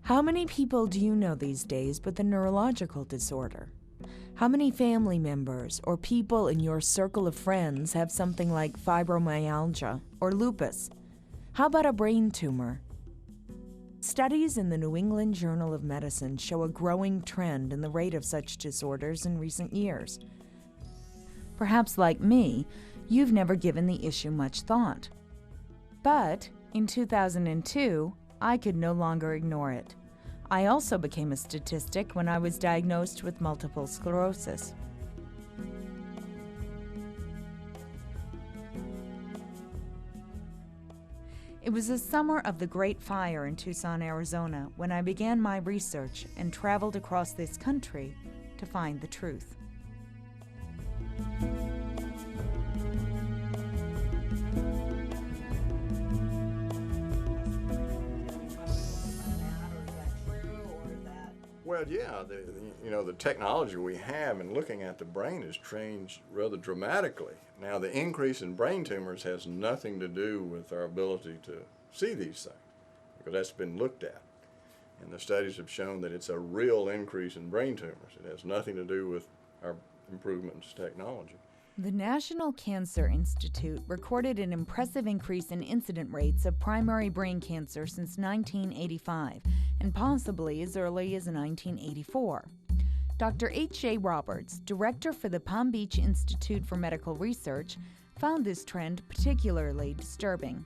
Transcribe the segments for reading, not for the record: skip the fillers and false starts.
How many people do you know these days with a neurological disorder? How many family members or people in your circle of friends have something like fibromyalgia or lupus? How about a brain tumor? Studies in the New England Journal of Medicine show a growing trend in the rate of such disorders in recent years. Perhaps like me, you've never given the issue much thought. But in 2002, I could no longer ignore it. I also became a statistic when I was diagnosed with multiple sclerosis. It was the summer of the Great Fire in Tucson, Arizona, when I began my research and traveled across this country to find the truth. Well, yeah, the technology we have in looking at the brain has changed rather dramatically. Now, the increase in brain tumors has nothing to do with our ability to see these things, because that's been looked at. And the studies have shown that it's a real increase in brain tumors. It has nothing to do with our improvements in technology. The National Cancer Institute recorded an impressive increase in incident rates of primary brain cancer since 1985, and possibly as early as 1984. Dr. H.J. Roberts, director for the Palm Beach Institute for Medical Research, found this trend particularly disturbing.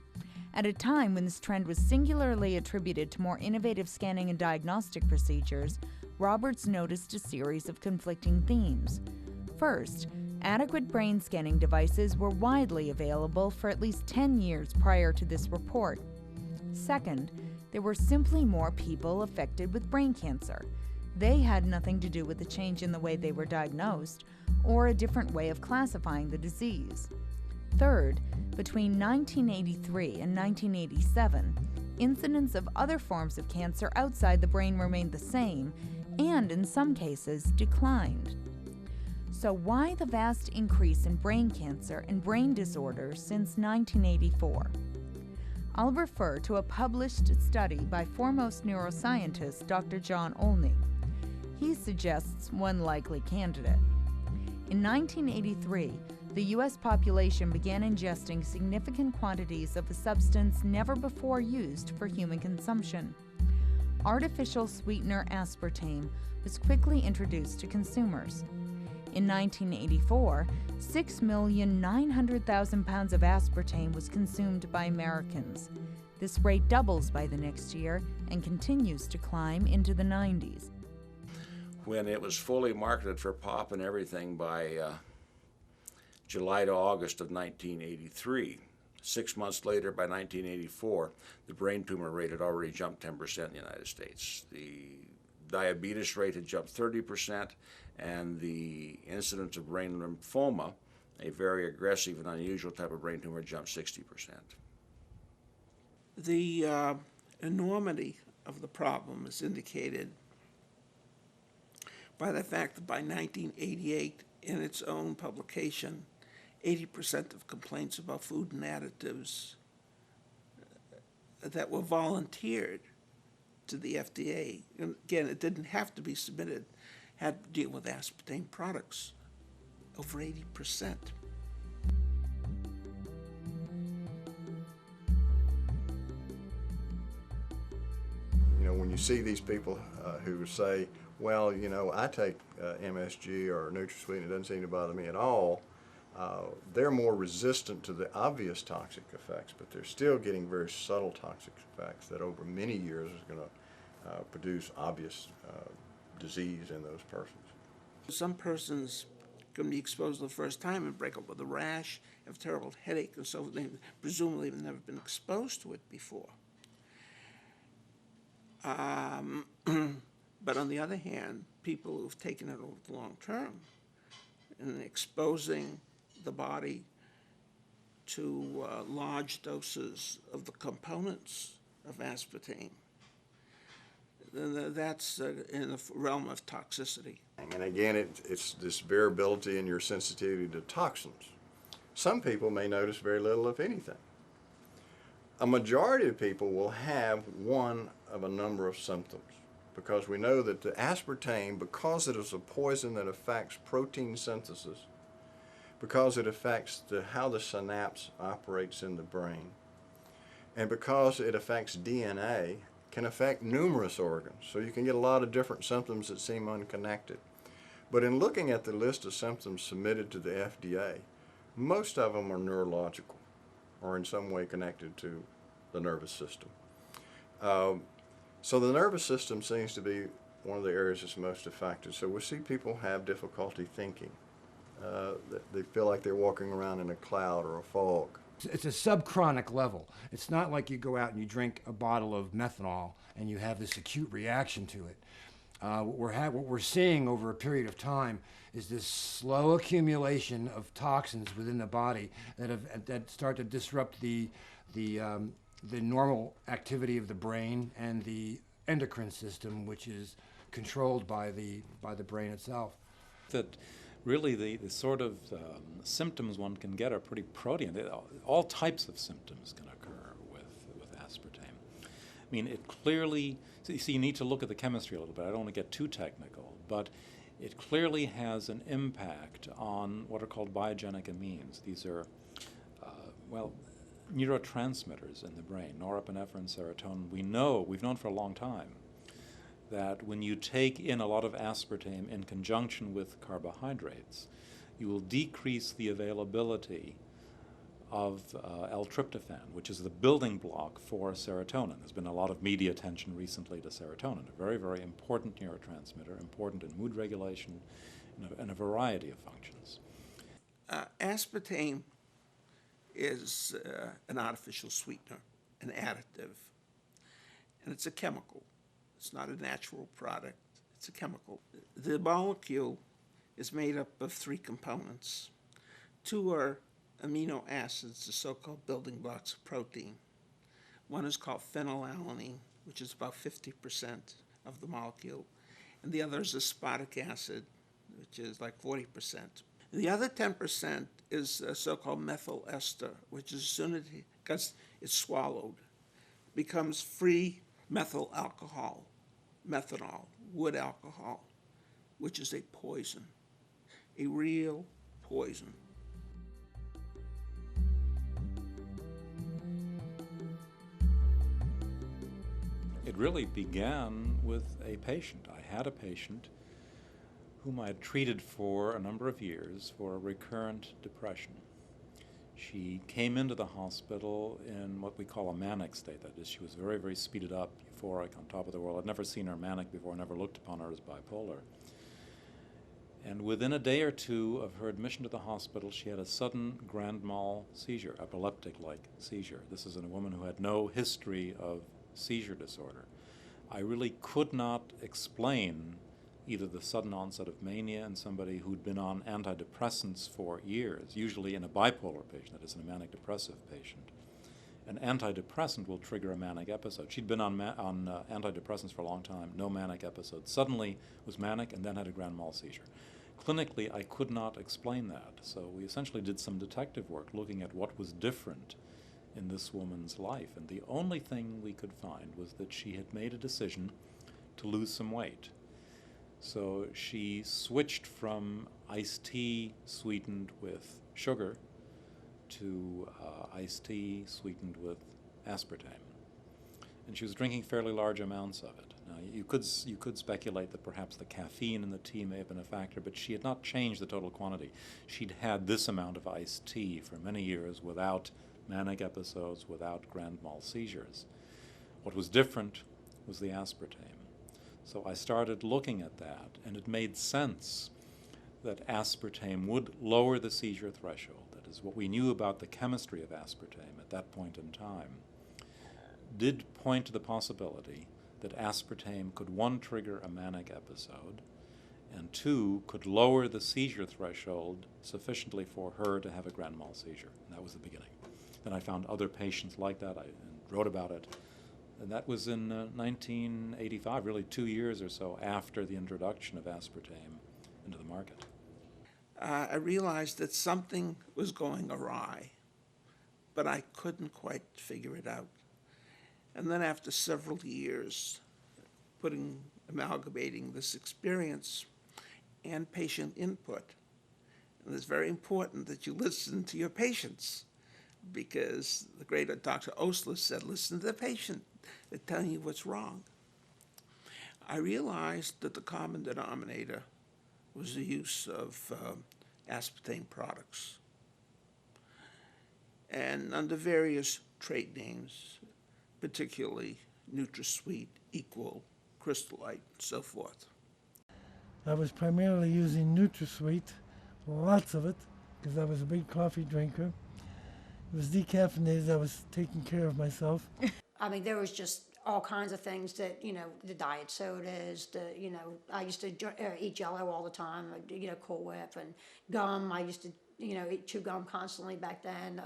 At a time when this trend was singularly attributed to more innovative scanning and diagnostic procedures, Roberts noticed a series of conflicting themes. First, adequate brain scanning devices were widely available for at least 10 years prior to this report. Second, there were simply more people affected with brain cancer. They had nothing to do with the change in the way they were diagnosed or a different way of classifying the disease. Third, between 1983 and 1987, incidence of other forms of cancer outside the brain remained the same and, in some cases, declined. So why the vast increase in brain cancer and brain disorders since 1984? I'll refer to a published study by foremost neuroscientist Dr. John Olney. He suggests one likely candidate. In 1983, the U.S. population began ingesting significant quantities of a substance never before used for human consumption. Artificial sweetener aspartame was quickly introduced to consumers. In 1984, 6,900,000 pounds of aspartame was consumed by Americans. This rate doubles by the next year and continues to climb into the 90s. When it was fully marketed for pop and everything by July to August of 1983, 6 months later, by 1984, the brain tumor rate had already jumped 10% in the United States. The diabetes rate had jumped 30%, and the incidence of brain lymphoma, a very aggressive and unusual type of brain tumor, jumped 60%. The enormity of the problem is indicated by the fact that by 1988, in its own publication, 80% of complaints about food and additives that were volunteered to the FDA, and again, it didn't have to be submitted, had to deal with aspartame products, over 80%. When you see these people who say, well, I take MSG or NutraSweet and it doesn't seem to bother me at all, they're more resistant to the obvious toxic effects, but they're still getting very subtle toxic effects that over many years is going to produce obvious disease in those persons. Some persons can be exposed for the first time and break up with a rash, have a terrible headache, and so they presumably have never been exposed to it before. But on the other hand, people who've taken it over the long term and exposing the body to large doses of the components of aspartame, then that's in the realm of toxicity. And again, it's this variability in your sensitivity to toxins. Some people may notice very little, if anything. a majority of people will have one of a number of symptoms, because we know that the aspartame, because it is a poison that affects protein synthesis, because it affects how the synapse operates in the brain, and because it affects DNA, can affect numerous organs. So you can get a lot of different symptoms that seem unconnected. But in looking at the list of symptoms submitted to the FDA, most of them are neurological or in some way connected to the nervous system. So the nervous system seems to be one of the areas that's most affected. So we see people have difficulty thinking. They feel like they're walking around in a cloud or a fog. It's a subchronic level. It's not like you go out and you drink a bottle of methanol and you have this acute reaction to it. What we're seeing over a period of time is this slow accumulation of toxins within the body that start to disrupt the normal activity of the brain and the endocrine system, which is controlled by the brain itself. That really the sort of symptoms one can get are pretty protein. All types of symptoms can occur with aspartame. I mean, it clearly, see, you need to look at the chemistry a little bit. I don't want to get too technical, but it clearly has an impact on what are called biogenic amines. These are, neurotransmitters in the brain, norepinephrine, serotonin. We've known for a long time that when you take in a lot of aspartame in conjunction with carbohydrates, you will decrease the availability of L-tryptophan, which is the building block for serotonin. There's been a lot of media attention recently to serotonin, a very, very important neurotransmitter, important in mood regulation and a variety of functions. Aspartame is an artificial sweetener, an additive, and it's a chemical. It's not a natural product, it's a chemical. The molecule is made up of 3 components. 2 are amino acids, the so-called building blocks of protein. One is called phenylalanine, which is about 50% of the molecule, and the other is aspartic acid, which is like 40%. The other 10% is a so-called methyl ester, which as soon as because it's swallowed, becomes free methyl alcohol, methanol, wood alcohol, which is a poison, a real poison. It really began with a patient. I had a patient whom I had treated for a number of years for a recurrent depression. She came into the hospital in what we call a manic state. That is, she was very, very speeded up, euphoric, on top of the world. I'd never seen her manic before, never looked upon her as bipolar. And within a day or two of her admission to the hospital, she had a sudden grand mal seizure, epileptic-like seizure. This is in a woman who had no history of seizure disorder. I really could not explain either the sudden onset of mania in somebody who'd been on antidepressants for years, usually in a bipolar patient, that is, in a manic depressive patient. An antidepressant will trigger a manic episode. She'd been on antidepressants for a long time, no manic episode. Suddenly was manic and then had a grand mal seizure. Clinically, I could not explain that, so we essentially did some detective work looking at what was different in this woman's life, and the only thing we could find was that she had made a decision to lose some weight. So she switched from iced tea sweetened with sugar to iced tea sweetened with aspartame. And she was drinking fairly large amounts of it. Now, you could speculate that perhaps the caffeine in the tea may have been a factor, but she had not changed the total quantity. She'd had this amount of iced tea for many years without manic episodes, without grand mal seizures. What was different was the aspartame. So I started looking at that, and it made sense that aspartame would lower the seizure threshold. That is, what we knew about the chemistry of aspartame at that point in time did point to the possibility that aspartame could, 1, trigger a manic episode, and 2, could lower the seizure threshold sufficiently for her to have a grand mal seizure. And that was the beginning. Then I found other patients like that and wrote about it. And that was in 1985, really 2 years or so after the introduction of aspartame into the market. I realized that something was going awry but I couldn't quite figure it out. And then after several years amalgamating this experience and patient input, and it's very important that you listen to your patients, because the great Dr. Osler said, listen to the patient, they're telling you what's wrong. I realized that the common denominator was the use of aspartame products. And under various trade names, particularly NutraSweet, Equal, Crystallite, and so forth. I was primarily using NutraSweet, lots of it, because I was a big coffee drinker. It was decaffeinated. I was taking care of myself. I mean, there was just all kinds of things that, the diet sodas, I used to eat Jell-O all the time, Cool Whip and gum. I used to, chew gum constantly back then.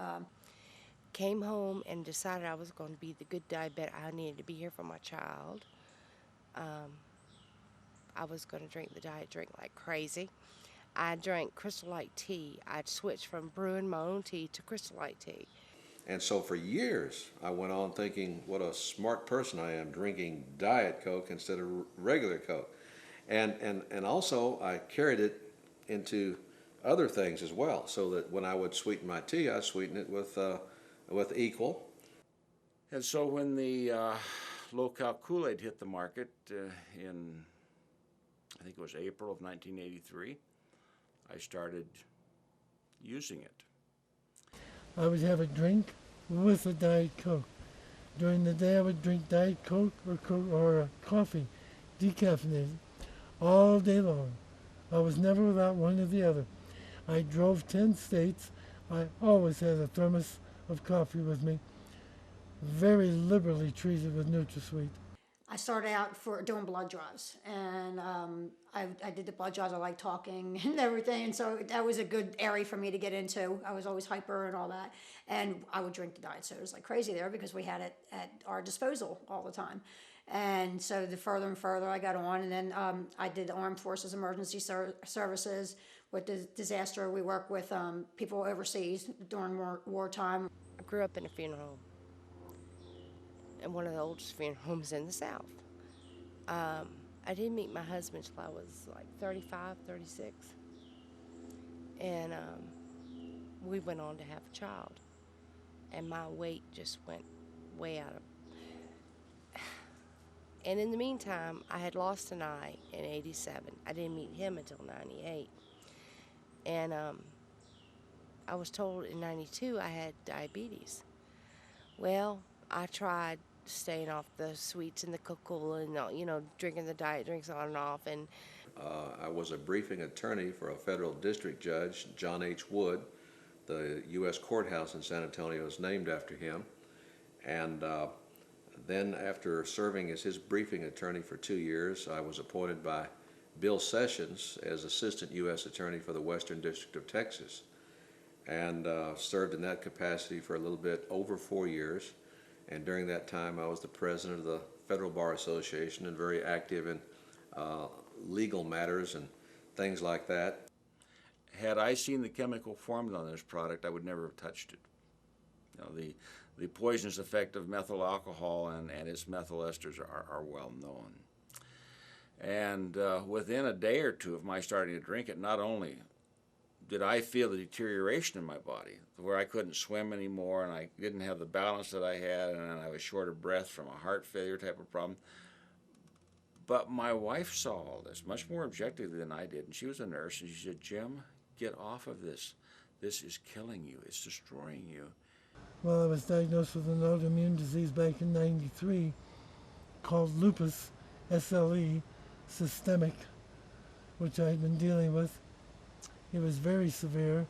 Came home and decided I was going to be the good diabetic. I needed to be here for my child. I was going to drink the diet drink like crazy. I drank Crystallite tea. I'd switched from brewing my own tea to Crystallite tea. And so for years, I went on thinking, what a smart person I am, drinking Diet Coke instead of regular Coke. And also, I carried it into other things as well, so that when I would sweeten my tea, I'd sweeten it with Equal. And so when the low-cal Kool-Aid hit the market in, I think it was April of 1983, I started using it. I would have a drink with a Diet Coke. During the day, I would drink Diet Coke or coffee, decaffeinated, all day long. I was never without one or the other. I drove 10 states. I always had a thermos of coffee with me, very liberally treated with NutraSweet. I started out for doing blood draws, and I did the blood draws. I like talking and everything, and so that was a good area for me to get into. I was always hyper and all that, and I would drink the diet sodas like crazy there because we had it at our disposal all the time. And so the further and further I got on, and then I did Armed Forces Emergency Services with the disaster. We work with people overseas during wartime. I grew up in a funeral home, and one of the oldest funeral homes in the South. I didn't meet my husband till I was like 35, 36. And we went on to have a child. And my weight just went way out of... And in the meantime, I had lost an eye in 87. I didn't meet him until 98. And I was told in 92 I had diabetes. Well, I tried staying off the sweets and the Coca-Cola and, drinking the diet drinks on and off. And I was a briefing attorney for a federal district judge, John H. Wood. The U.S. courthouse in San Antonio is named after him. And then after serving as his briefing attorney for 2 years, I was appointed by Bill Sessions as assistant U.S. attorney for the Western District of Texas, and served in that capacity for a little bit over 4 years. And during that time, I was the president of the Federal Bar Association and very active in legal matters and things like that. Had I seen the chemical formula on this product, I would never have touched it. The poisonous effect of methyl alcohol and its methyl esters are well known. And within a day or two of my starting to drink it, not only did I feel the deterioration in my body, where I couldn't swim anymore and I didn't have the balance that I had, and I was short of breath from a heart failure type of problem, but my wife saw all this much more objectively than I did, and she was a nurse, and she said, "Jim, get off of this. This is killing you. It's destroying you." Well, I was diagnosed with an autoimmune disease back in '93 called lupus, SLE, systemic, which I had been dealing with. It was very severe,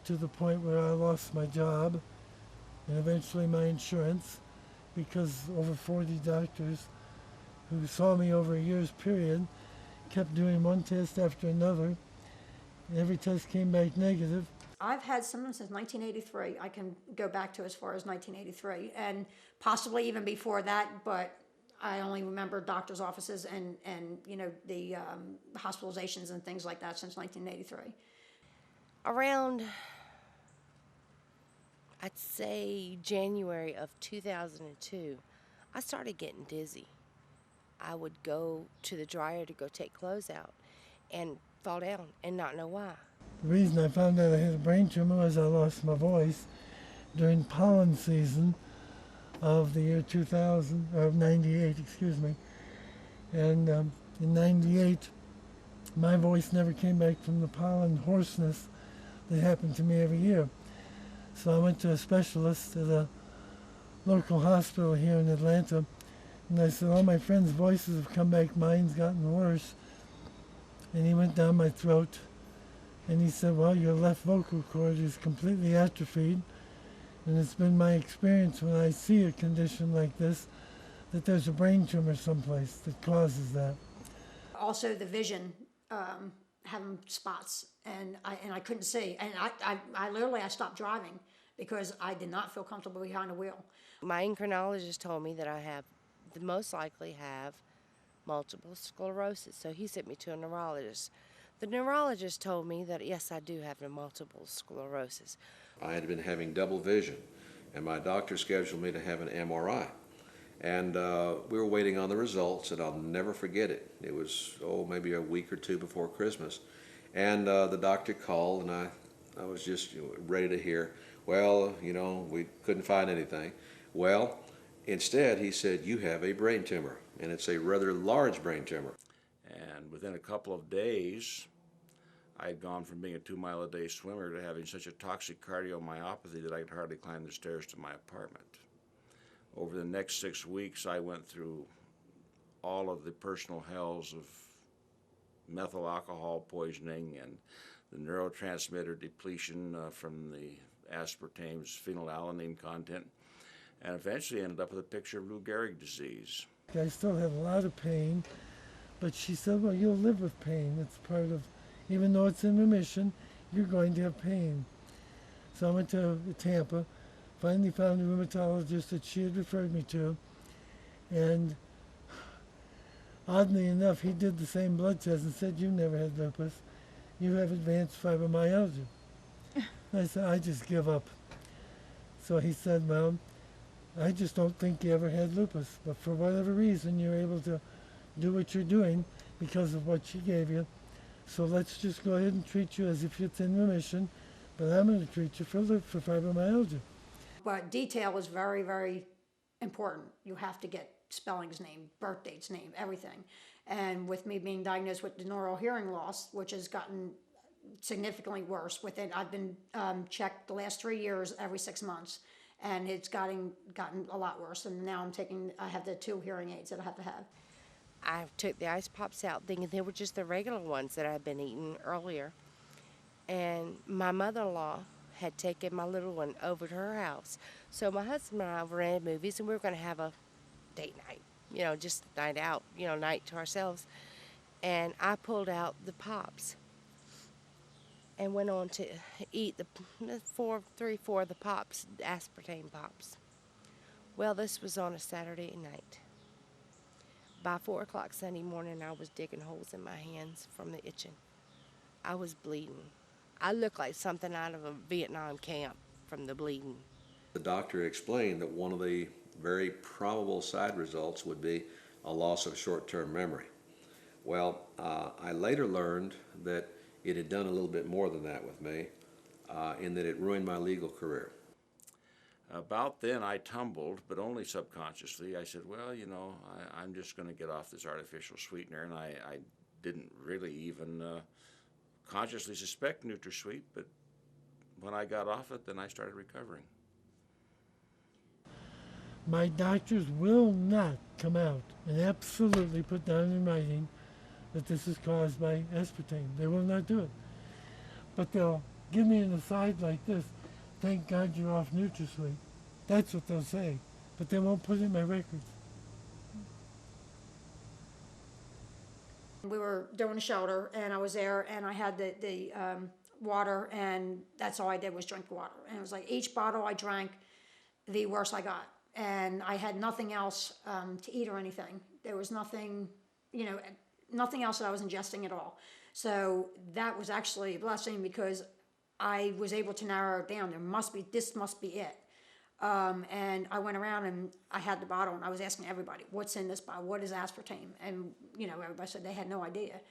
to the point where I lost my job and eventually my insurance, because over 40 doctors who saw me over a year's period kept doing one test after another. Every test came back negative. I've had symptoms since 1983. I can go back to as far as 1983, and possibly even before that, but I only remember doctor's offices and the hospitalizations and things like that since 1983. Around, I'd say January of 2002, I started getting dizzy. I would go to the dryer to go take clothes out and fall down and not know why. The reason I found out I had a brain tumor was I lost my voice during pollen season of the year 2000, or 98, excuse me. And in 98, my voice never came back from the pollen hoarseness that happened to me every year. So I went to a specialist at a local hospital here in Atlanta, and I said, all my friends' voices have come back, mine's gotten worse. And he went down my throat, and he said, well, your left vocal cord is completely atrophied, and it's been my experience when I see a condition like this that there's a brain tumor someplace that causes that. Also, the vision, having spots, and I couldn't see, and I literally stopped driving because I did not feel comfortable behind the wheel. My endocrinologist told me that I most likely have multiple sclerosis, so he sent me to a neurologist. The neurologist told me that yes, I do have multiple sclerosis. I had been having double vision, and my doctor scheduled me to have an MRI. And we were waiting on the results, and I'll never forget it. It was, maybe a week or two before Christmas. And the doctor called, and I was just ready to hear, well, we couldn't find anything. Well, instead, he said, you have a brain tumor, and it's a rather large brain tumor. And within a couple of days, I had gone from being a 2-mile-a-day swimmer to having such a toxic cardiomyopathy that I could hardly climb the stairs to my apartment. Over the next 6 weeks, I went through all of the personal hells of methyl alcohol poisoning and the neurotransmitter depletion from the aspartame's phenylalanine content, and eventually ended up with a picture of Lou Gehrig's disease. I still have a lot of pain, but she said, well, you'll live with pain. It's part of, even though it's in remission, you're going to have pain. So I went to Tampa, finally found a rheumatologist that she had referred me to, and oddly enough, he did the same blood test and said, you never had lupus, you have advanced fibromyalgia. I said, I just give up. So he said, well, I just don't think you ever had lupus, but for whatever reason, you're able to do what you're doing because of what she gave you. So let's just go ahead and treat you as if it's in remission, but I'm going to treat you for fibromyalgia. But detail is very, very important. You have to get spellings named, birth dates named, everything. And with me being diagnosed with denaural hearing loss, which has gotten significantly worse, I've been checked the last 3 years every 6 months, and it's gotten a lot worse. And now I have the 2 hearing aids that I have to have. I took the ice pops out thinking they were just the regular ones that I'd been eating earlier. And my mother-in-law had taken my little one over to her house. So my husband and I rented movies, and we were going to have a date night, just night out, night to ourselves. And I pulled out the pops and went on to eat the 4 of the pops, aspartame pops. Well, this was on a Saturday night. By 4 o'clock Sunday morning, I was digging holes in my hands from the itching. I was bleeding. I looked like something out of a Vietnam camp from the bleeding. The doctor explained that one of the very probable side results would be a loss of short-term memory. Well, I later learned that it had done a little bit more than that with me, in that it ruined my legal career. About then, I tumbled, but only subconsciously. I said, well, I'm just going to get off this artificial sweetener, and I didn't really even consciously suspect NutraSweet, but when I got off it, then I started recovering. My doctors will not come out and absolutely put down in writing that this is caused by aspartame. They will not do it. But they'll give me an aside like this, thank God you're off NutraSweet. That's what they'll say, but they won't put it in my records. We were doing a shelter, and I was there, and I had the water, and that's all I did was drink water. And it was like each bottle I drank, the worse I got. And I had nothing else to eat or anything. There was nothing, nothing else that I was ingesting at all. So that was actually a blessing because I was able to narrow it down. This must be it. And I went around and I had the bottle and I was asking everybody, what's in this bottle? What is aspartame? And, everybody said they had no idea.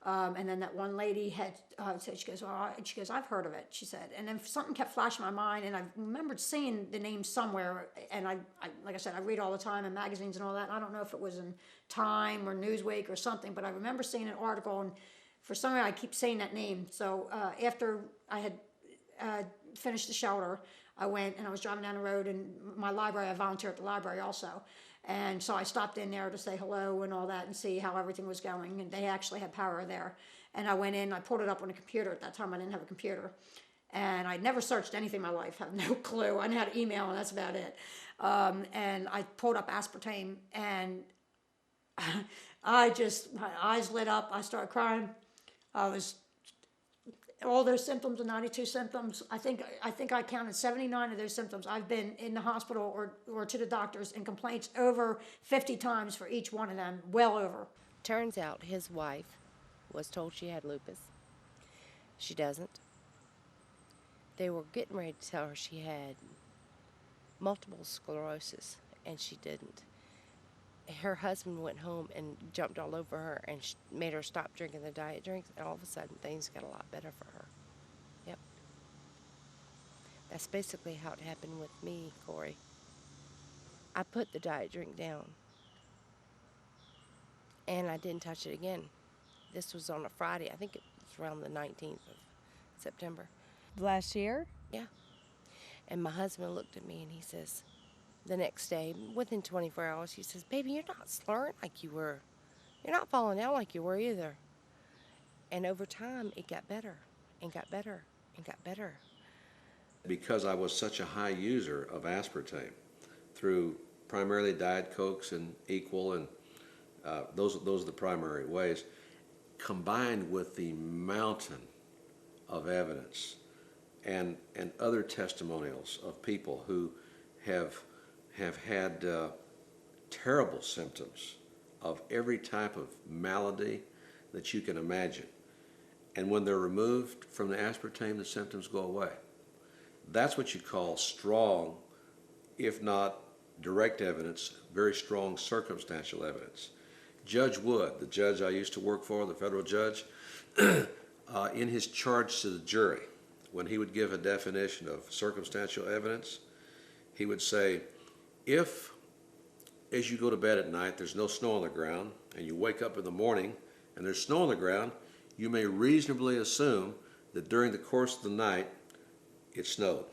And then that one lady had said, she goes, I've heard of it, she said. And then something kept flashing my mind, and I remembered seeing the name somewhere. And I like I said, I read all the time in magazines and all that. And I don't know if it was in Time or Newsweek or something, but I remember seeing an article, and for some reason I keep saying that name. So after I had finished the shelter, I went and I was driving down the road, and my library, I volunteer at the library also. And so I stopped in there to say hello and all that and see how everything was going. And they actually had power there. And I went in, I pulled it up on a computer. At that time, I didn't have a computer. And I'd never searched anything in my life, I have no clue. I knew how to email, and that's about it. And I pulled up aspartame, and my eyes lit up. I started crying. All those symptoms, the 92 symptoms, I think I counted 79 of those symptoms. I've been in the hospital or to the doctors and complaints over 50 times for each one of them, well over. Turns out his wife was told she had lupus. She doesn't. They were getting ready to tell her she had multiple sclerosis, and she didn't. Her husband went home and jumped all over her and made her stop drinking the diet drinks, and all of a sudden things got a lot better for her. Yep. That's basically how it happened with me, Corey. I put the diet drink down, and I didn't touch it again. This was on a Friday. I think it was around the 19th of September. Last year? Yeah. And my husband looked at me and he says, the next day, within 24 hours, he says, baby, you're not slurring like you were. You're not falling down like you were either. And over time, it got better and got better and got better. Because I was such a high user of aspartame through primarily Diet Cokes and Equal, and those are the primary ways, combined with the mountain of evidence and other testimonials of people who have had terrible symptoms of every type of malady that you can imagine. And when they're removed from the aspartame, the symptoms go away. That's what you call strong, if not direct evidence, very strong circumstantial evidence. Judge Wood, the judge I used to work for, the federal judge, in his charge to the jury, when he would give a definition of circumstantial evidence, he would say, if, as you go to bed at night, there's no snow on the ground, and you wake up in the morning and there's snow on the ground, you may reasonably assume that during the course of the night it snowed.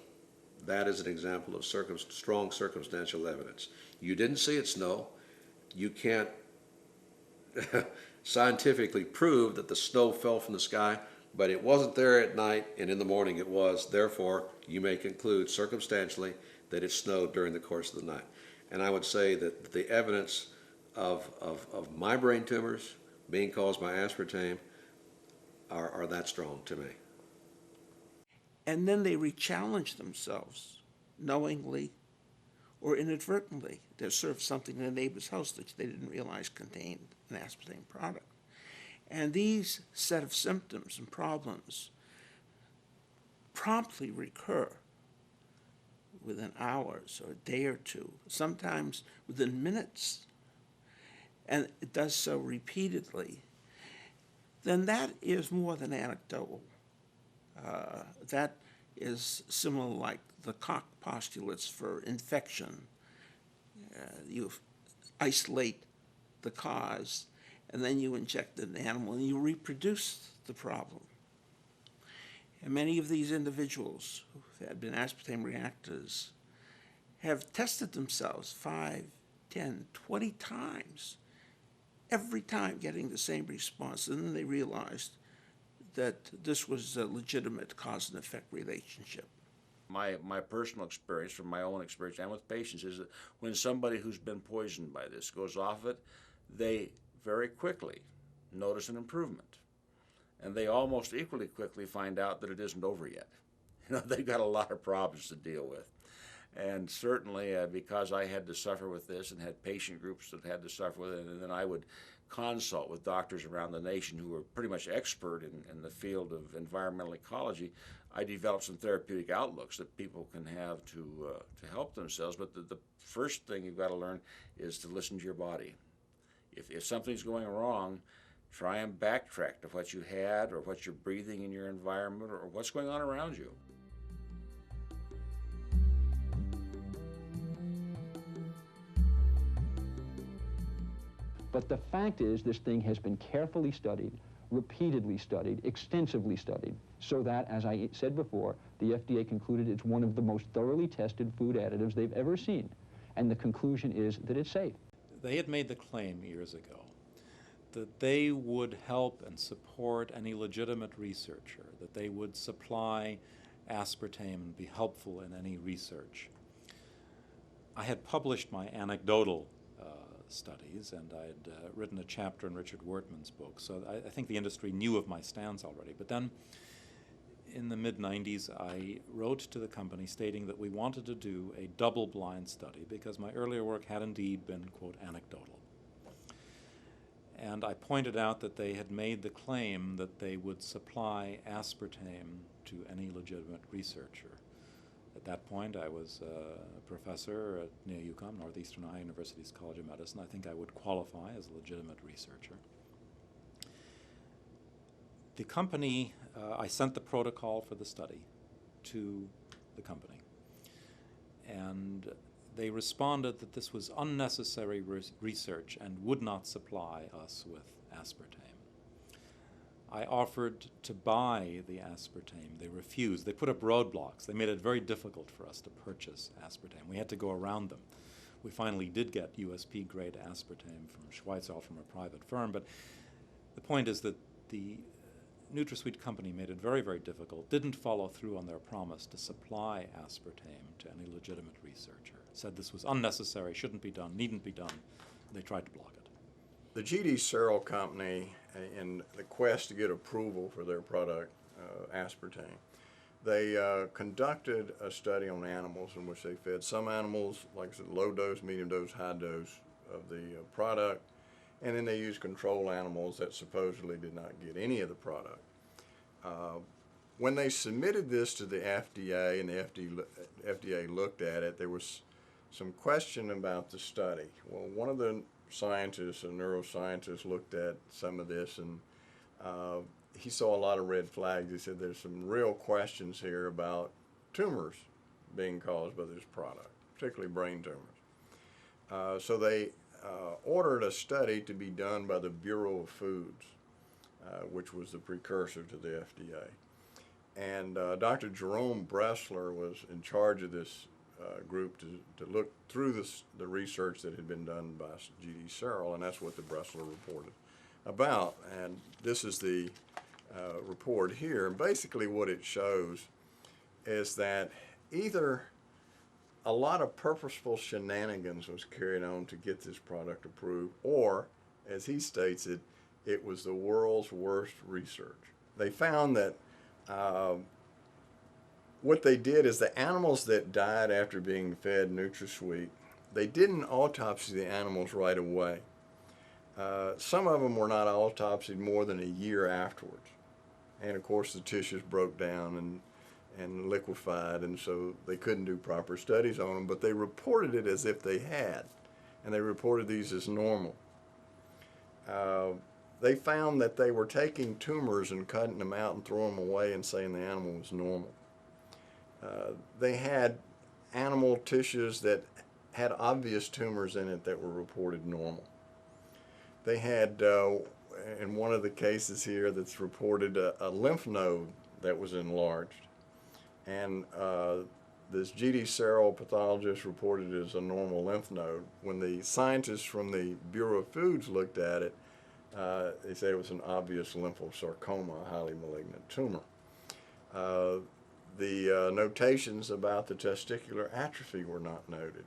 That is an example of strong circumstantial evidence. You didn't see it snow. You can't scientifically prove that the snow fell from the sky, but it wasn't there at night, and in the morning it was. Therefore, you may conclude circumstantially that it snowed during the course of the night. And I would say that the evidence of my brain tumors being caused by aspartame are that strong to me. And then they re-challenge themselves, knowingly or inadvertently. They served something in a neighbor's house that they didn't realize contained an aspartame product. And these set of symptoms and problems promptly recur within hours or a day or two, sometimes within minutes, and it does so repeatedly, then that is more than anecdotal. That is similar like the Koch postulates for infection. You isolate the cause, and then you inject an animal, and you reproduce the problem. And many of these individuals who had been aspartame reactors have tested themselves 5, 10, 20 times, every time getting the same response, and then they realized that this was a legitimate cause and effect relationship. My personal experience, from my own experience and with patients, is that when somebody who's been poisoned by this goes off it, they very quickly notice an improvement. And they almost equally quickly find out that it isn't over yet. They've got a lot of problems to deal with. And certainly because I had to suffer with this and had patient groups that had to suffer with it, and then I would consult with doctors around the nation who were pretty much expert in the field of environmental ecology, I developed some therapeutic outlooks that people can have to help themselves. But the first thing you've got to learn is to listen to your body. If something's going wrong, try and backtrack to what you had or what you're breathing in your environment or what's going on around you. But the fact is, this thing has been carefully studied, repeatedly studied, extensively studied, so that, as I said before, the FDA concluded it's one of the most thoroughly tested food additives they've ever seen. And the conclusion is that it's safe. They had made the claim years ago that they would help and support any legitimate researcher, that they would supply aspartame and be helpful in any research. I had published my anecdotal studies, and I had written a chapter in Richard Wertman's book, so I think the industry knew of my stance already. But then in the mid-90s, I wrote to the company stating that we wanted to do a double-blind study because my earlier work had indeed been, quote, anecdotal. And I pointed out that they had made the claim that they would supply aspartame to any legitimate researcher. At that point, I was a professor near UConn, Northeastern Ohio University's College of Medicine. I think I would qualify as a legitimate researcher. The company, I sent the protocol for the study to the company, and they responded that this was unnecessary research and would not supply us with aspartame. I offered to buy the aspartame. They refused. They put up roadblocks. They made it very difficult for us to purchase aspartame. We had to go around them. We finally did get USP-grade aspartame from Schweitzer, from a private firm, but the point is that the NutraSweet company made it very, very difficult, didn't follow through on their promise to supply aspartame to any legitimate researcher, said this was unnecessary, shouldn't be done, needn't be done. They tried to block it. The G.D. Searle Company, in the quest to get approval for their product, aspartame, they conducted a study on animals in which they fed some animals, like I said, low dose, medium dose, high dose of the product, and then they used control animals that supposedly did not get any of the product. When they submitted this to the FDA and the FDA looked at it, there was some question about the study. Well, one of the scientists, a neuroscientist, looked at some of this, and he saw a lot of red flags. He said there's some real questions here about tumors being caused by this product, particularly brain tumors. So they ordered a study to be done by the Bureau of Foods, which was the precursor to the FDA. And Dr. Jerome Bressler was in charge of this group to look through the research that had been done by G.D. Searle, and that's what the Bressler reported about. And this is the report here. And basically what it shows is that either a lot of purposeful shenanigans was carried on to get this product approved, or, as he states it, it was the world's worst research. They found that what they did is the animals that died after being fed NutraSweet, they didn't autopsy the animals right away. Some of them were not autopsied more than a year afterwards. And of course the tissues broke down and liquefied, and so they couldn't do proper studies on them, but they reported it as if they had, and they reported these as normal. They found that they were taking tumors and cutting them out and throwing them away and saying the animal was normal. They had animal tissues that had obvious tumors in it that were reported normal. They had, in one of the cases here that's reported, a lymph node that was enlarged. And this G.D. Searle pathologist reported it as a normal lymph node. When the scientists from the Bureau of Foods looked at it, they said it was an obvious lymphosarcoma, a highly malignant tumor. The notations about the testicular atrophy were not noted.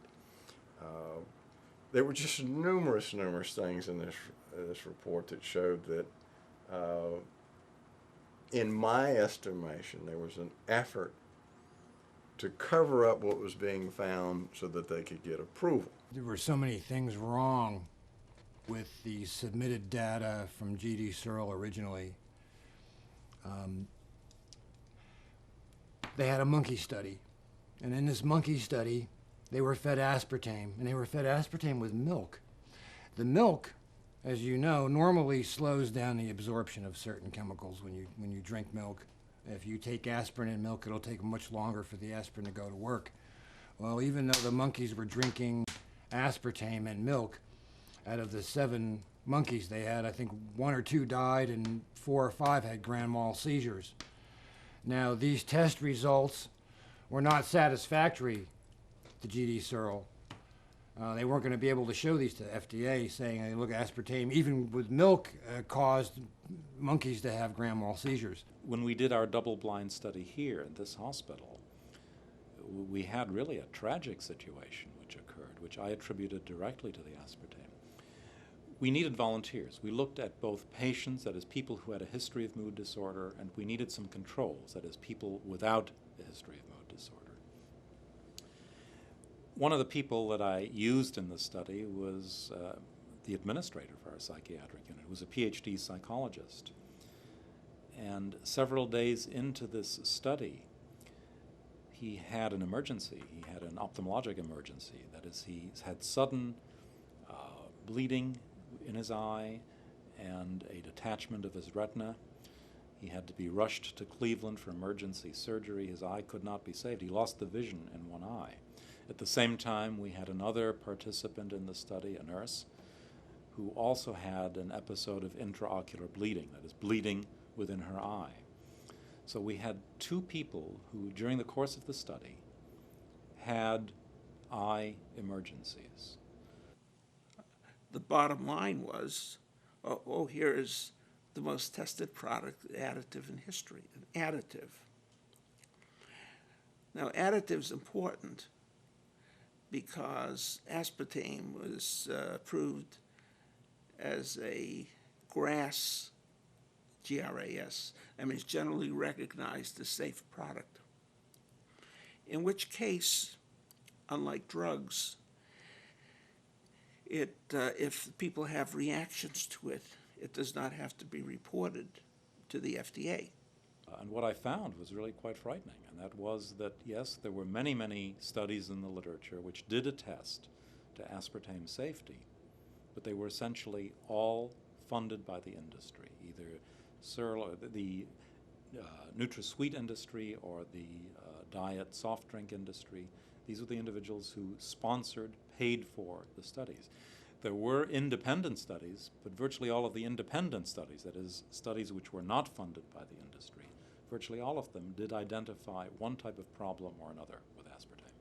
There were just numerous things in this report that showed that, in my estimation, there was an effort to cover up what was being found so that they could get approval. There were so many things wrong with the submitted data from G.D. Searle originally. They had a monkey study, and in this monkey study, they were fed aspartame, and they were fed aspartame with milk. The milk, as you know, normally slows down the absorption of certain chemicals when you drink milk. If you take aspirin in milk, it'll take much longer for the aspirin to go to work. Well, even though the monkeys were drinking aspartame and milk, out of the 7 monkeys they had, I think 1 or 2 died and 4 or 5 had grand mal seizures. Now, these test results were not satisfactory to G.D. Searle. They weren't going to be able to show these to the FDA, saying, hey, look, aspartame, even with milk, caused monkeys to have grand mal seizures. When we did our double-blind study here at this hospital, we had really a tragic situation which occurred, which I attributed directly to the aspartame. We needed volunteers. We looked at both patients, that is people who had a history of mood disorder, and we needed some controls, that is people without a history of mood disorder. One of the people that I used in the study was the administrator for our psychiatric unit, who was a PhD psychologist. And several days into this study, he had an emergency. He had an ophthalmologic emergency. That is, he had sudden bleeding in his eye and a detachment of his retina. He had to be rushed to Cleveland for emergency surgery. His eye could not be saved. He lost the vision in one eye. At the same time, we had another participant in the study, a nurse, who also had an episode of intraocular bleeding, that is, bleeding within her eye. So we had 2 people who, during the course of the study, had eye emergencies. The bottom line was, here is the most tested product additive in history, an additive. Now, additive's important because aspartame was approved as a GRAS, G-R-A-S, I mean, it's generally recognized as safe product. In which case, unlike drugs, if people have reactions to it, it does not have to be reported to the FDA. And what I found was really quite frightening, and that was that, yes, there were many, many studies in the literature which did attest to aspartame safety, but they were essentially all funded by the industry, either Searle or the NutraSweet industry or the diet soft drink industry. These were the individuals who sponsored, paid for the studies. There were independent studies, but virtually all of the independent studies, that is, studies which were not funded by the industry, virtually all of them did identify one type of problem or another with aspartame.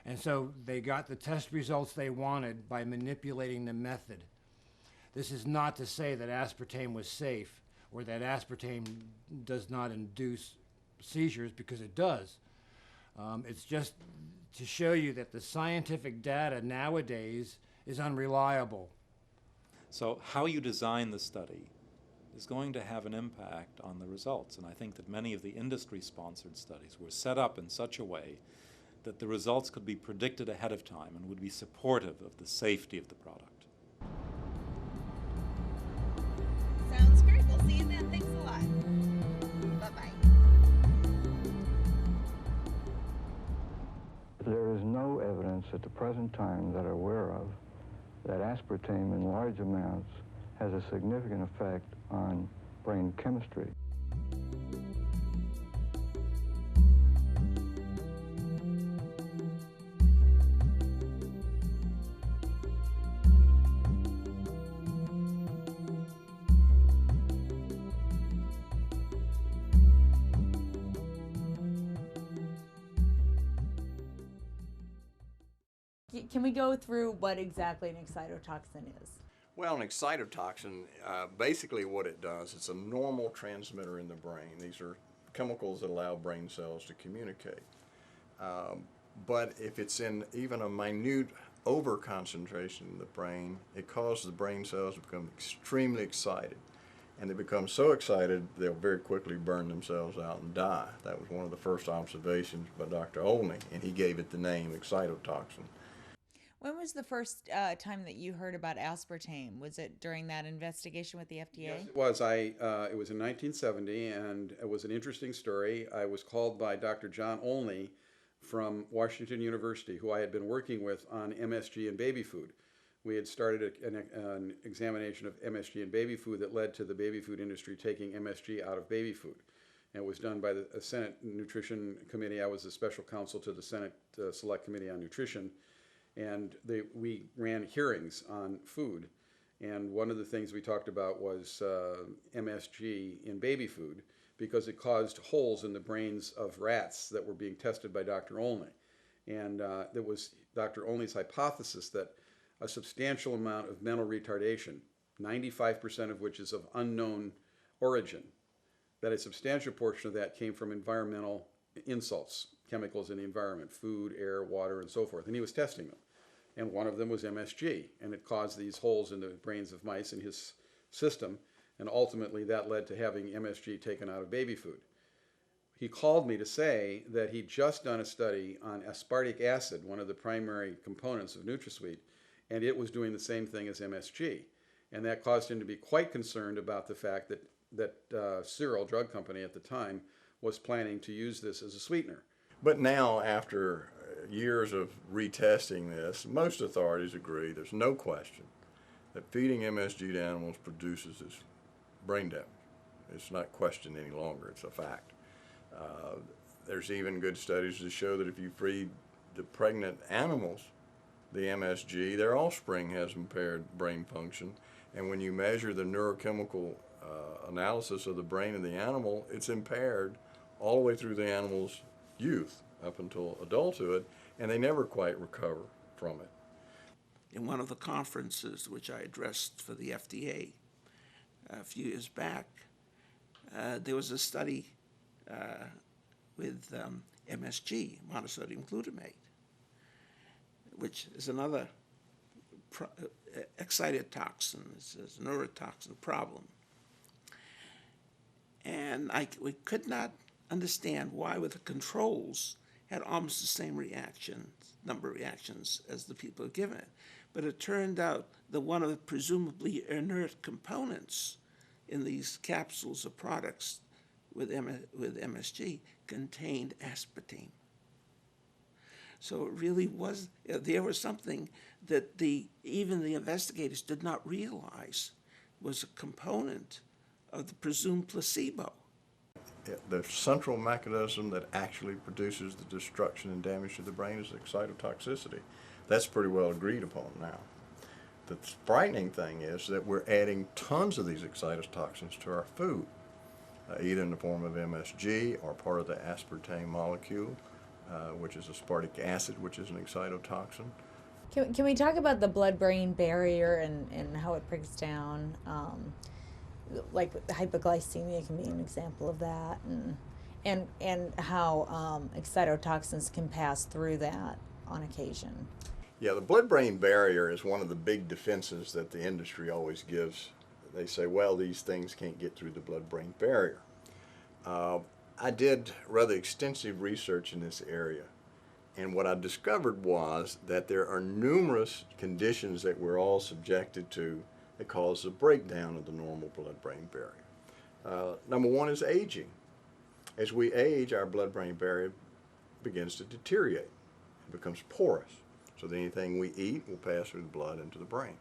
And so they got the test results they wanted by manipulating the method. This is not to say that aspartame was safe or that aspartame does not induce seizures, because it does. It's just to show you that the scientific data nowadays is unreliable. So how you design the study is going to have an impact on the results, and I think that many of the industry-sponsored studies were set up in such a way that the results could be predicted ahead of time and would be supportive of the safety of the product. Sounds great. We'll see you then. Thanks a lot. Bye-bye. There is no evidence at the present time that I'm aware of that aspartame in large amounts has a significant effect on brain chemistry. Can we go through what exactly an excitotoxin is? Well, an excitotoxin, basically what it does, it's a normal transmitter in the brain. These are chemicals that allow brain cells to communicate. But if it's in even a minute overconcentration in the brain, it causes the brain cells to become extremely excited. and they become so excited they'll very quickly burn themselves out and die. That was one of the first observations by Dr. Olney, and he gave it the name excitotoxin. When was the first time that you heard about aspartame? Was it during that investigation with the FDA? Yes, it was. It was in 1970, and it was an interesting story. I was called by Dr. John Olney from Washington University, who I had been working with on MSG and baby food. We had started an examination of MSG and baby food that led to the baby food industry taking MSG out of baby food. And it was done by the Senate Nutrition Committee. I was the special counsel to the Senate Select Committee on Nutrition. And we ran hearings on food. And one of the things we talked about was MSG in baby food, because it caused holes in the brains of rats that were being tested by Dr. Olney. And there was Dr. Olney's hypothesis that a substantial amount of mental retardation, 95% of which is of unknown origin, that a substantial portion of that came from environmental insults, chemicals in the environment, food, air, water, and so forth. And he was testing them. And one of them was MSG, and it caused these holes in the brains of mice in his system, and ultimately that led to having MSG taken out of baby food. He called me to say that he'd just done a study on aspartic acid, one of the primary components of NutraSweet, and it was doing the same thing as MSG. And that caused him to be quite concerned about the fact that Cyril Drug Company at the time was planning to use this as a sweetener. But now, after years of retesting this, most authorities agree, there's no question, that feeding MSG to animals produces this brain damage. It's not questioned any longer, it's a fact. There's even good studies to show that if you feed the pregnant animals the MSG, their offspring has impaired brain function. And when you measure the neurochemical analysis of the brain of the animal, it's impaired all the way through the animal's youth up until adulthood, and they never quite recover from it. In one of the conferences which I addressed for the FDA a few years back, there was a study with MSG, monosodium glutamate, which is another excitotoxin. It's a neurotoxin problem. And we could not understand why with the controls had almost the same number of reactions as the people given it. But it turned out that one of the presumably inert components in these capsules of products with MSG contained aspartame. So it really was, there was something that even the investigators did not realize was a component of the presumed placebo. The central mechanism that actually produces the destruction and damage to the brain is excitotoxicity. That's pretty well agreed upon now. The frightening thing is that we're adding tons of these excitotoxins to our food, either in the form of MSG or part of the aspartame molecule, which is aspartic acid, which is an excitotoxin. Can we talk about the blood-brain barrier and how it breaks down? Like hypoglycemia can be an example of that, and how excitotoxins can pass through that on occasion. Yeah, the blood-brain barrier is one of the big defenses that the industry always gives. They say, well, these things can't get through the blood-brain barrier. I did rather extensive research in this area, and what I discovered was that there are numerous conditions that we're all subjected to that cause the breakdown of the normal blood-brain barrier. Number one is aging. As we age, our blood-brain barrier begins to deteriorate. It becomes porous, so that anything we eat will pass through the blood into the brain.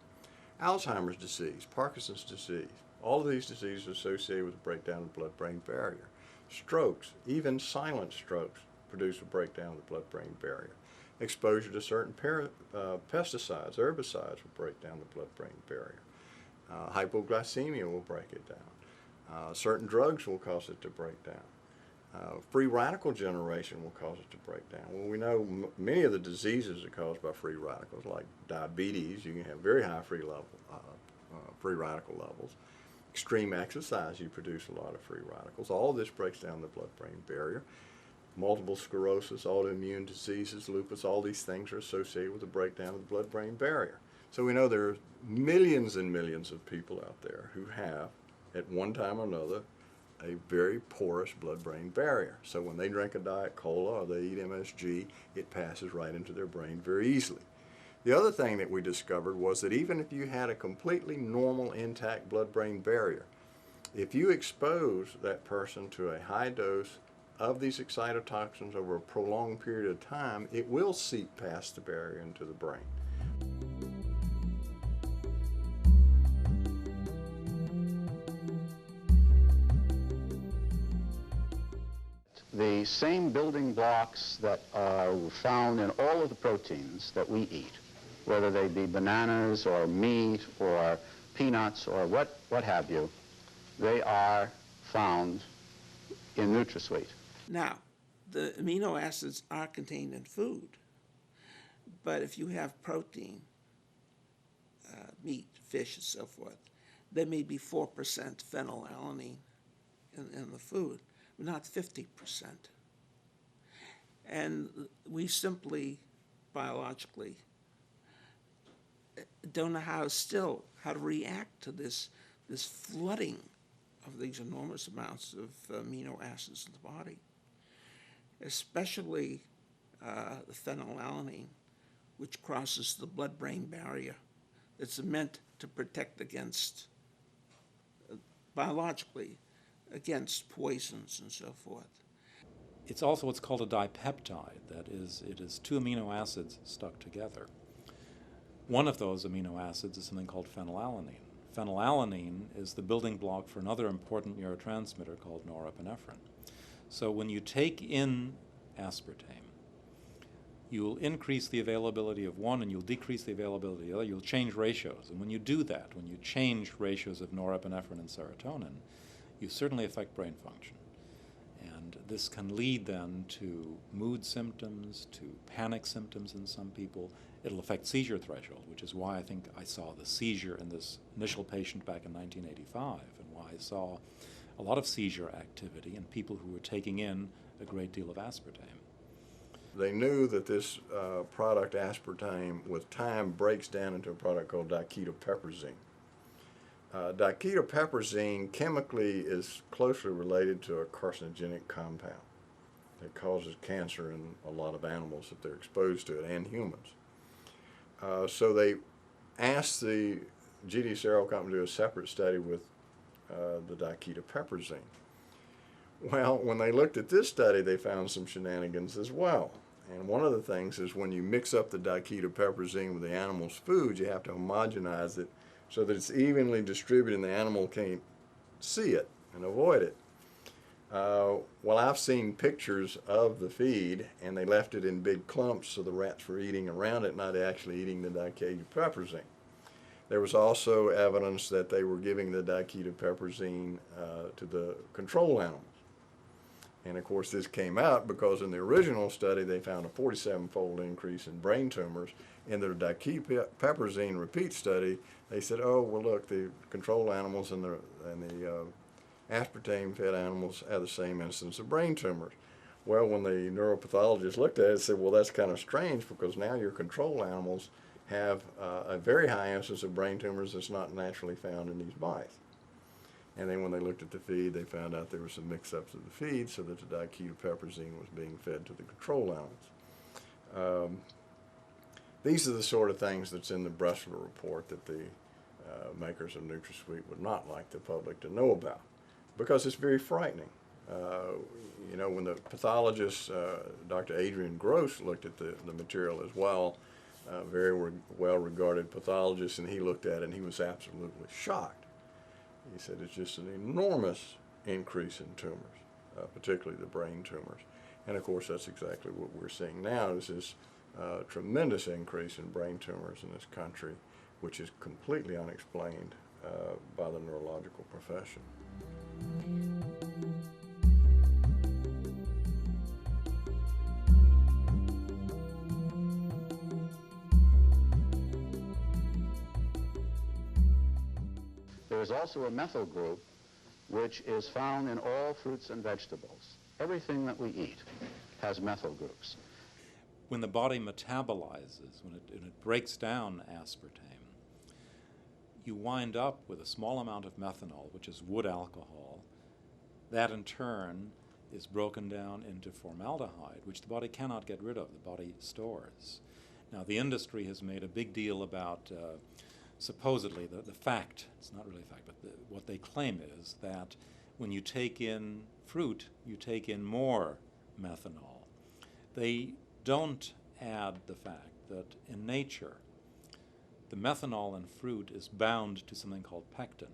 Alzheimer's disease, Parkinson's disease, all of these diseases are associated with the breakdown of the blood-brain barrier. Strokes, even silent strokes, produce a breakdown of the blood-brain barrier. Exposure to certain pesticides, herbicides will break down the blood-brain barrier. Hypoglycemia will break it down. Certain drugs will cause it to break down. Free radical generation will cause it to break down. Well, we know many of the diseases are caused by free radicals, like diabetes. You can have very high free radical levels. Extreme exercise, you produce a lot of free radicals. All of this breaks down the blood-brain barrier. Multiple sclerosis, autoimmune diseases, lupus, all these things are associated with the breakdown of the blood-brain barrier. So we know there are millions and millions of people out there who have at one time or another, a very porous blood-brain barrier. So when they drink a Diet Cola or they eat MSG, it passes right into their brain very easily. The other thing that we discovered was that even if you had a completely normal, intact blood-brain barrier, if you expose that person to a high dose of these excitotoxins over a prolonged period of time, it will seep past the barrier into the brain. The same building blocks that are found in all of the proteins that we eat, whether they be bananas or meat or peanuts or what have you, they are found in NutraSweet. Now, the amino acids are contained in food, but if you have protein, meat, fish, and so forth, there may be 4% phenylalanine in the food, but not 50%. And we simply, biologically, don't know how to react to this flooding of these enormous amounts of amino acids in the body, especially the phenylalanine, which crosses the blood-brain barrier. It's meant to protect against, biologically, against poisons and so forth. It's also what's called a dipeptide. That is, it is two amino acids stuck together. One of those amino acids is something called phenylalanine. Phenylalanine is the building block for another important neurotransmitter called norepinephrine. So when you take in aspartame, you'll increase the availability of one and you'll decrease the availability of the other. You'll change ratios. And when you do that, when you change ratios of norepinephrine and serotonin, you certainly affect brain function. And this can lead then to mood symptoms, to panic symptoms in some people. It'll affect seizure threshold, which is why I think I saw the seizure in this initial patient back in 1985, and why I saw a lot of seizure activity in people who were taking in a great deal of aspartame. They knew that this product, aspartame, with time breaks down into a product called diketopiperazine. Diketopiperazine chemically is closely related to a carcinogenic compound that causes cancer in a lot of animals if they're exposed to it, and humans. So they asked the GD Cereal Company to do a separate study with the diketopiperazine. Well, when they looked at this study, they found some shenanigans as well. And one of the things is when you mix up the diketopiperazine with the animal's food, you have to homogenize it so that it's evenly distributed and the animal can't see it and avoid it. Well, I've seen pictures of the feed, and they left it in big clumps so the rats were eating around it, not actually eating the diketopiperazine. There was also evidence that they were giving the diketopiperazine to the control animals. And of course this came out because in the original study they found a 47-fold increase in brain tumors. In the diketopiperazine repeat study, they said, oh, well look, the control animals and the aspartame-fed animals have the same incidence of brain tumors. Well, when the neuropathologist looked at it, said, well, that's kind of strange because now your control animals have a very high incidence of brain tumors that's not naturally found in these mice. And then when they looked at the feed, they found out there were some mix-ups of the feed so that the diketopiperazine was being fed to the control animals. These are the sort of things that's in the Bressler report that the makers of NutraSweet would not like the public to know about, because it's very frightening. You know, when the pathologist, Dr. Adrian Gross, looked at the material as well, very well-regarded pathologist, and he looked at it and he was absolutely shocked. He said it's just an enormous increase in tumors, particularly the brain tumors. And of course that's exactly what we're seeing now, is this tremendous increase in brain tumors in this country, which is completely unexplained by the neurological profession. There is also a methyl group which is found in all fruits and vegetables. Everything that we eat has methyl groups. When the body metabolizes, when it breaks down aspartame, you wind up with a small amount of methanol, which is wood alcohol. That in turn is broken down into formaldehyde, which the body cannot get rid of, the body stores. Now, the industry has made a big deal about supposedly the fact, it's not really a fact, but what they claim is that when you take in fruit, you take in more methanol. They don't add the fact that in nature, the methanol in fruit is bound to something called pectin.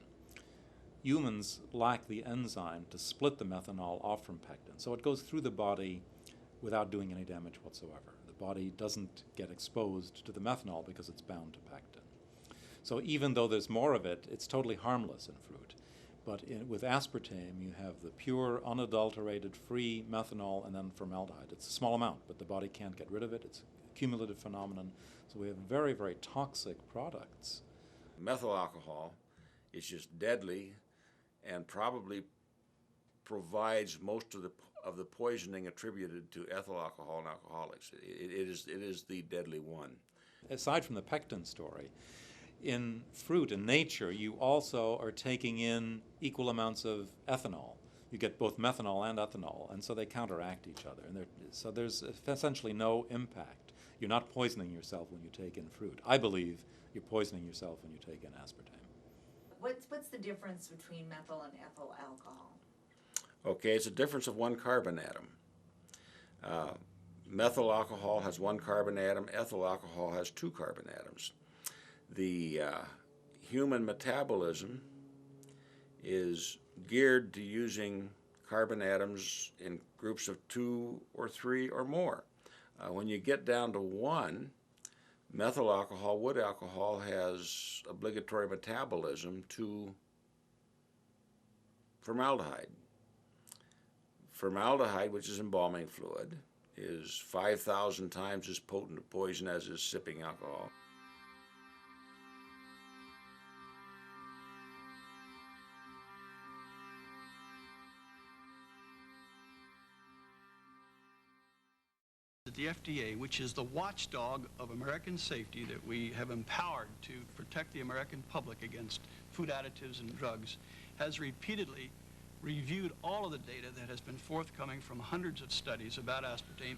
Humans lack the enzyme to split the methanol off from pectin, so it goes through the body without doing any damage whatsoever. The body doesn't get exposed to the methanol because it's bound to pectin. So even though there's more of it, it's totally harmless in fruit. But with aspartame, you have the pure, unadulterated, free methanol and then formaldehyde. It's a small amount, but the body can't get rid of it. It's a cumulative phenomenon. So we have very, very toxic products. Methyl alcohol is just deadly and probably provides most of the poisoning attributed to ethyl alcohol and alcoholics. It is the deadly one. Aside from the pectin story, in fruit, in nature, you also are taking in equal amounts of ethanol. You get both methanol and ethanol, and so they counteract each other. And so there's essentially no impact. You're not poisoning yourself when you take in fruit. I believe you're poisoning yourself when you take in aspartame. What's the difference between methyl and ethyl alcohol? Okay, it's a difference of one carbon atom. Methyl alcohol has one carbon atom, ethyl alcohol has two carbon atoms. The human metabolism is geared to using carbon atoms in groups of 2 or 3 or more. When you get down to 1, methyl alcohol, wood alcohol, has obligatory metabolism to formaldehyde. Formaldehyde, which is embalming fluid, is 5,000 times as potent a poison as is sipping alcohol. The FDA, which is the watchdog of American safety that we have empowered to protect the American public against food additives and drugs, has repeatedly reviewed all of the data that has been forthcoming from hundreds of studies about aspartame.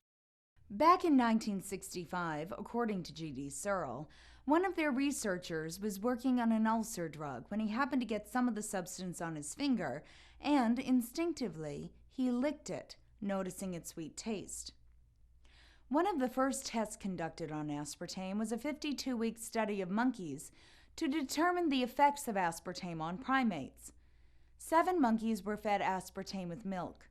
Back in 1965, according to G.D. Searle, one of their researchers was working on an ulcer drug when he happened to get some of the substance on his finger, and instinctively, he licked it, noticing its sweet taste. One of the first tests conducted on aspartame was a 52-week study of monkeys to determine the effects of aspartame on primates. 7 monkeys were fed aspartame with milk.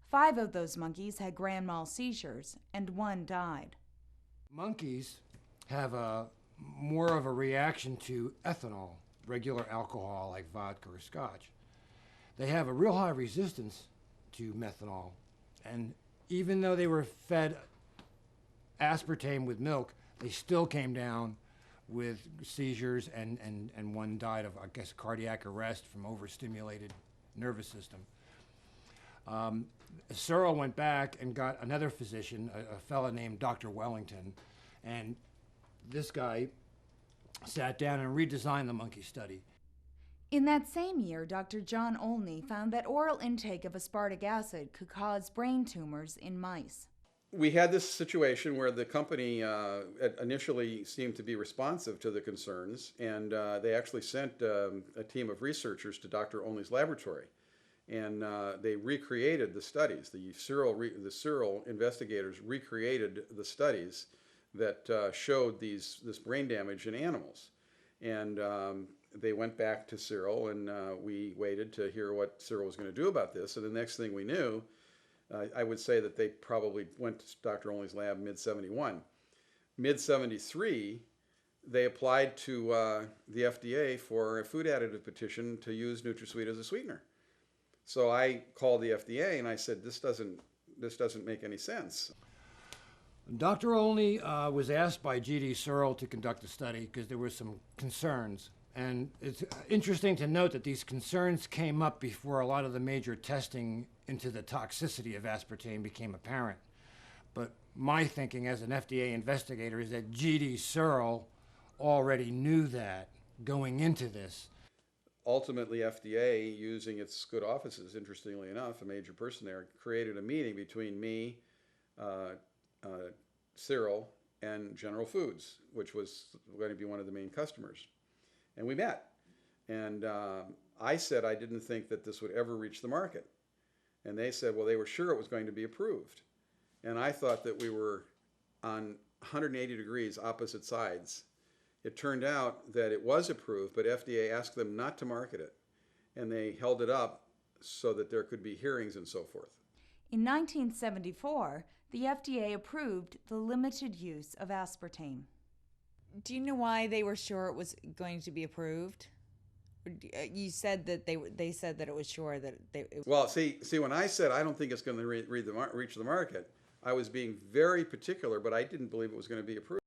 5 of those monkeys had grand mal seizures, and 1 died. Monkeys have more of a reaction to ethanol, regular alcohol like vodka or scotch. They have a real high resistance to methanol, and even though they were fed aspartame with milk, they still came down with seizures, and 1 died of, I guess, cardiac arrest from overstimulated nervous system. Searle went back and got another physician, a fellow named Dr. Wellington, and this guy sat down and redesigned the monkey study. In that same year, Dr. John Olney found that oral intake of aspartic acid could cause brain tumors in mice. We had this situation where the company initially seemed to be responsive to the concerns, and they actually sent a team of researchers to Dr. Olney's laboratory. And they recreated the studies. The Searle investigators recreated the studies that showed this brain damage in animals. And they went back to Searle, and we waited to hear what Searle was going to do about this. And the next thing we knew, I would say that they probably went to Dr. Olney's lab mid-71. Mid-73, they applied to the FDA for a food additive petition to use NutraSweet as a sweetener. So I called the FDA and I said, this doesn't make any sense. Dr. Olney was asked by G.D. Searle to conduct a study because there were some concerns. And it's interesting to note that these concerns came up before a lot of the major testing into the toxicity of aspartame became apparent. But my thinking as an FDA investigator is that G.D. Searle already knew that going into this. Ultimately, FDA, using its good offices, interestingly enough, a major person there, created a meeting between me, Cyril, and General Foods, which was going to be one of the main customers. And we met. And I said I didn't think that this would ever reach the market. And they said, well, they were sure it was going to be approved. And I thought that we were on 180 degrees opposite sides. It turned out that it was approved, but FDA asked them not to market it. And they held it up so that there could be hearings and so forth. In 1974, the FDA approved the limited use of aspartame. Do you know why they were sure it was going to be approved? You said that they said that it was sure that they. Well, see, when I said I don't think it's going to reach the market, I was being very particular, but I didn't believe it was going to be approved.